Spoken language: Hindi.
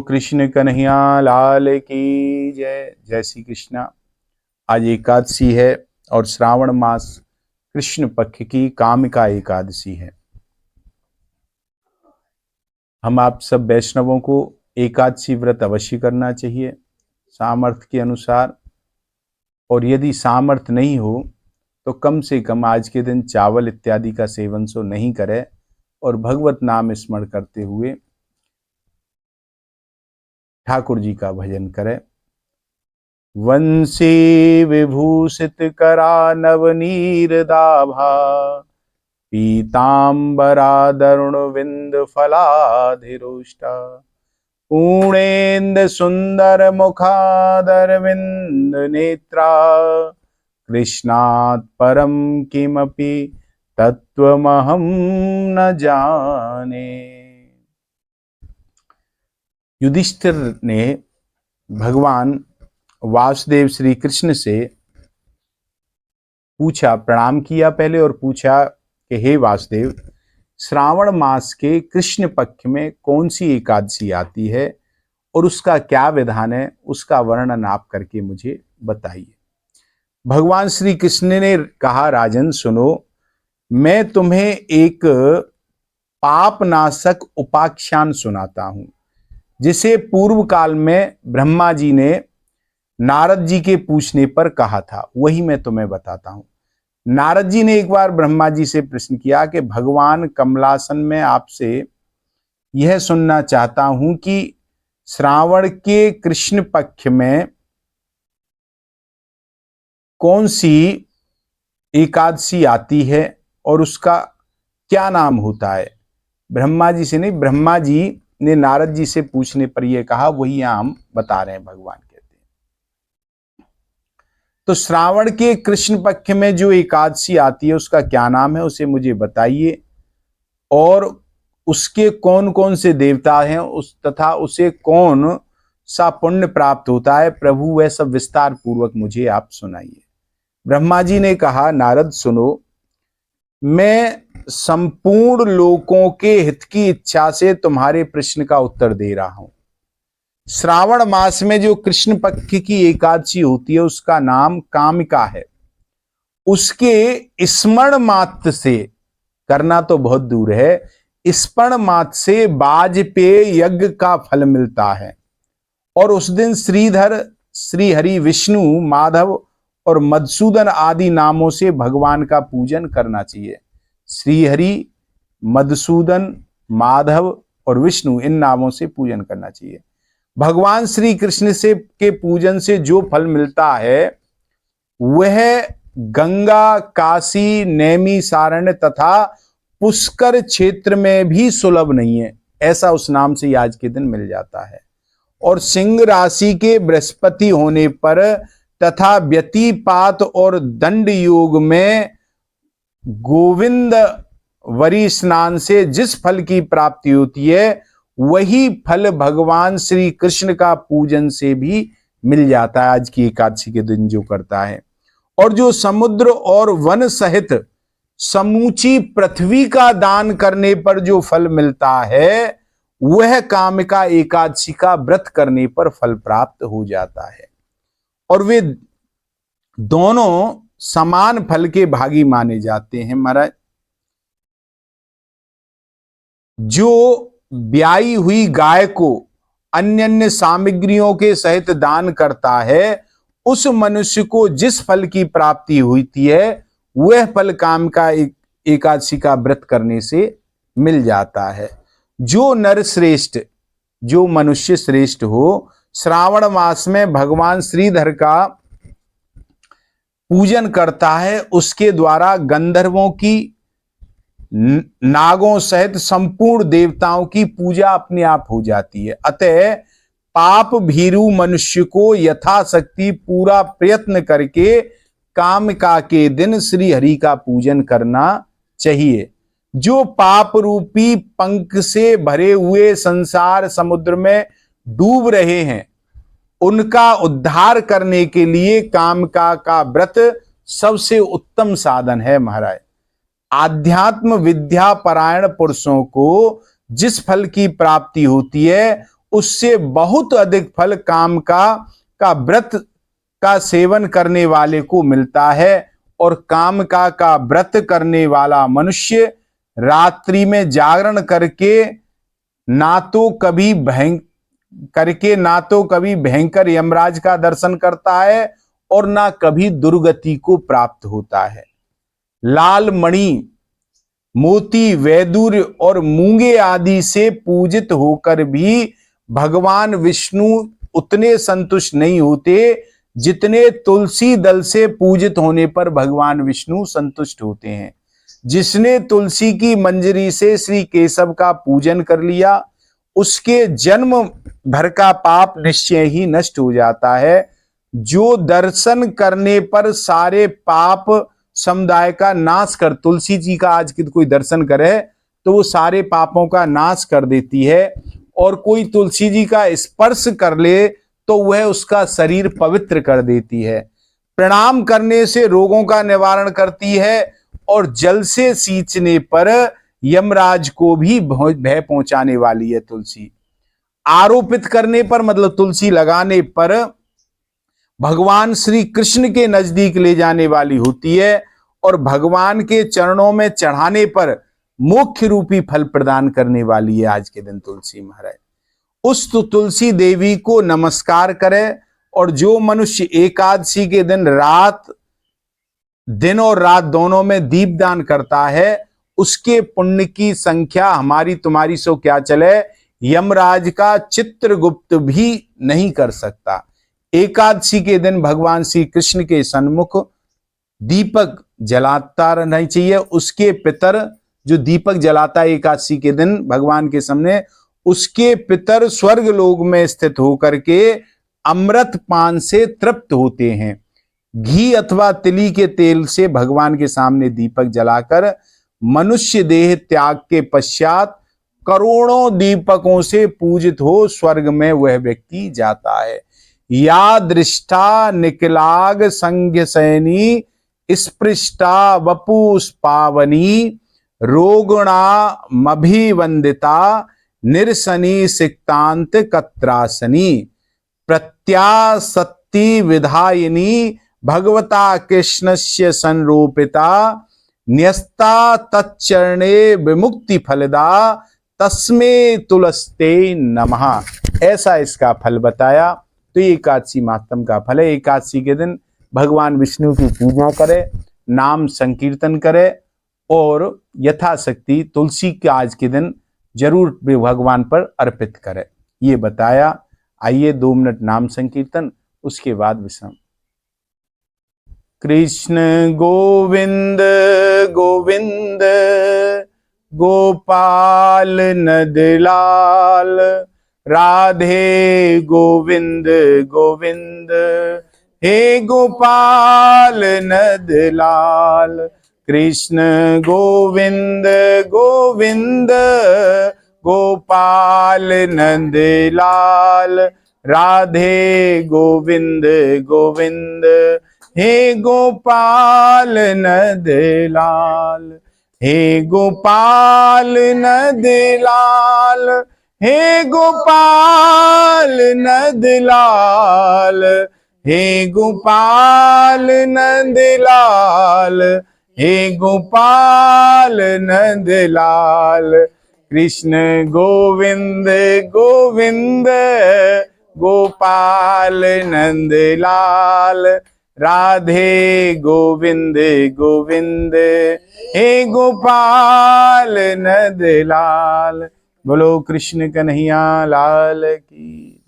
कृष्ण कन्हैया लाल की जय। जय श्री कृष्णा। आज एकादशी है और श्रावण मास कृष्ण पक्ष की कामिका एकादशी है। हम आप सब वैष्णवों को एकादशी व्रत अवश्य करना चाहिए सामर्थ्य के अनुसार, और यदि सामर्थ्य नहीं हो तो कम से कम आज के दिन चावल इत्यादि का सेवन सो नहीं करे और भगवत नाम स्मरण करते हुए ठाकुर जी का भजन करे। वंशी विभूषित करा नवनीर दाभा, पीतांबरा दरुण विंद फलाधिरुष्टा, पूर्णेन्द्र सुंदर मुखादर विंद नेत्रा, कृष्णात् परम किमपि तत्वमहं न जाने। युधिष्ठिर ने भगवान वासुदेव श्री कृष्ण से पूछा, प्रणाम किया पहले और पूछा कि हे वासुदेव, श्रावण मास के कृष्ण पक्ष में कौन सी एकादशी आती है और उसका क्या विधान है, उसका वर्णन आप करके मुझे बताइए। भगवान श्री कृष्ण ने कहा, राजन सुनो, मैं तुम्हें एक पापनाशक उपाख्यान सुनाता हूं जिसे पूर्व काल में ब्रह्मा जी ने नारद जी के पूछने पर कहा था, वही मैं तुम्हें बताता हूं। नारद जी ने एक बार ब्रह्मा जी से प्रश्न किया कि भगवान कमलासन में आपसे यह सुनना चाहता हूं कि श्रावण के कृष्ण पक्ष में कौन सी एकादशी आती है और उसका क्या नाम होता है। ब्रह्मा जी से नहीं, ब्रह्मा जी ने नारद जी से पूछने पर यह कहा, वही यहां हम बता रहे हैं। भगवान कहते हैं तो श्रावण के कृष्ण पक्ष में जो एकादशी आती है उसका क्या नाम है, उसे मुझे बताइए, और उसके कौन कौन से देवता हैं, उस तथा उसे कौन सा पुण्य प्राप्त होता है, प्रभु वह सब विस्तार पूर्वक मुझे आप सुनाइए। ब्रह्मा जी ने कहा, नारद सुनो, मैं संपूर्ण लोकों के हित की इच्छा से तुम्हारे प्रश्न का उत्तर दे रहा हूं। श्रावण मास में जो कृष्ण पक्ष की एकादशी होती है उसका नाम कामिका है। उसके स्मरण मात्र से, करना तो बहुत दूर है, स्मरण मात्र से वाजपेय यज्ञ का फल मिलता है। और उस दिन श्रीधर, श्री हरि, विष्णु, माधव और मधुसूदन आदि नामों से भगवान का पूजन करना चाहिए। श्री हरि, मधुसूदन, माधव और विष्णु, इन नामों से पूजन करना चाहिए। भगवान श्री कृष्ण से के पूजन से जो फल मिलता है वह गंगा, काशी, नैमिषारण्य तथा पुष्कर क्षेत्र में भी सुलभ नहीं है, ऐसा उस नाम से आज के दिन मिल जाता है। और सिंह राशि के बृहस्पति होने पर तथा व्यतिपात और दंड योग में गोविंद वरी स्नान से जिस फल की प्राप्ति होती है वही फल भगवान श्री कृष्ण का पूजन से भी मिल जाता है, आज की एकादशी के दिन जो करता है। और जो समुद्र और वन सहित समूची पृथ्वी का दान करने पर जो फल मिलता है वह कामिका एकादशी का व्रत करने पर फल प्राप्त हो जाता है। और वे दोनों समान फल के भागी माने जाते हैं। महाराज, जो ब्याई हुई गाय को अन्य अन्य सामग्रियों के सहित दान करता है उस मनुष्य को जिस फल की प्राप्ति होती है वह फल कामिका एकादशी का व्रत करने से मिल जाता है। जो नर श्रेष्ठ, जो मनुष्य श्रेष्ठ हो, श्रावण मास में भगवान श्रीधर का पूजन करता है, उसके द्वारा गंधर्वों की, नागों सहित संपूर्ण देवताओं की पूजा अपने आप हो जाती है। अतः पाप भीरु मनुष्य को यथाशक्ति पूरा प्रयत्न करके कामिका के दिन श्री हरि का पूजन करना चाहिए। जो पाप रूपी पंख से भरे हुए संसार समुद्र में डूब रहे हैं उनका उद्धार करने के लिए कामिका का व्रत सबसे उत्तम साधन है। महाराज, आध्यात्म विद्या परायण पुरुषों को जिस फल की प्राप्ति होती है उससे बहुत अधिक फल काम का व्रत का सेवन करने वाले को मिलता है। और काम का व्रत करने वाला मनुष्य रात्रि में जागरण करके ना तो कभी भयंकर यमराज का दर्शन करता है और ना कभी दुर्गति को प्राप्त होता है। लाल मणि, मोती, वैदूर्य और मूंगे आदि से पूजित होकर भी भगवान विष्णु उतने संतुष्ट नहीं होते जितने तुलसी दल से पूजित होने पर भगवान विष्णु संतुष्ट होते हैं। जिसने तुलसी की मंजरी से श्री केशव का पूजन कर लिया, उसके जन्म भर का पाप निश्चय ही नष्ट हो जाता है। जो दर्शन करने पर सारे पाप समुदाय का नाश कर, तुलसी जी का आज की कोई दर्शन करे तो वो सारे पापों का नाश कर देती है। और कोई तुलसी जी का स्पर्श कर ले तो वह उसका शरीर पवित्र कर देती है। प्रणाम करने से रोगों का निवारण करती है और जल से सींचने पर यमराज को भी भय पहुंचाने वाली है तुलसी। आरोपित करने पर मतलब तुलसी लगाने पर भगवान श्री कृष्ण के नजदीक ले जाने वाली होती है और भगवान के चरणों में चढ़ाने पर मोक्ष रूपी फल प्रदान करने वाली है आज के दिन तुलसी महाराज। उस तुलसी देवी को नमस्कार करे और जो मनुष्य एकादशी के दिन और रात दोनों में दीपदान करता है उसके पुण्य की संख्या हमारी तुम्हारी सो क्या चले, यमराज का चित्रगुप्त भी नहीं कर सकता। एकादशी के दिन भगवान श्री कृष्ण के सन्मुख दीपक जलाता रहना चाहिए। उसके पितर जो दीपक जलाता है एकादशी के दिन भगवान के सामने, उसके पितर स्वर्ग लोक में स्थित होकर के अमृत पान से तृप्त होते हैं। घी अथवा तिली के तेल से भगवान के सामने दीपक जलाकर मनुष्य देह त्याग के पश्चात करोड़ों दीपकों से पूजित हो स्वर्ग में वह व्यक्ति जाता है। या दृष्टा निकलाग संघ सैनी स्पृष्टा वपुष पावनी रोगणा मभिवंदिता निरसनी सिक्तांत कत्रासनी प्रत्यासत्ति विधायिनी भगवता कृष्णस्य संरूपिता न्यस्ता तच्चरणे विमुक्ति फलदा तस्मे तुलस्ते नमः। ऐसा इसका फल बताया। तो ये एकादशी महात्म का फल है। एकादशी के दिन भगवान विष्णु की पूजा करे, नाम संकीर्तन करे और यथाशक्ति तुलसी के आज के दिन जरूर भगवान पर अर्पित करे, ये बताया। आइए 2 मिनट नाम संकीर्तन, उसके बाद विश्राम। कृष्ण गोविंद गोविंद गोपाल नंदलाल, राधे गोविंद गोविंद हे गोपाल नंदलाल। कृष्ण गोविंद गोविंद गोपाल नंदलाल, राधे गोविंद गोविंद हे गोपाल नंदलाल। हे गोपाल नंदलाल, हे गोपाल नंदलाल, हे गोपाल नंदलाल, हे गोपाल नंदलाल। कृष्ण गोविंद गोविंद गोपाल नंदलाल, राधे गोविंद गोविंद हे गोपाल नंदलाल। बोलो कृष्ण कन्हैया लाल की।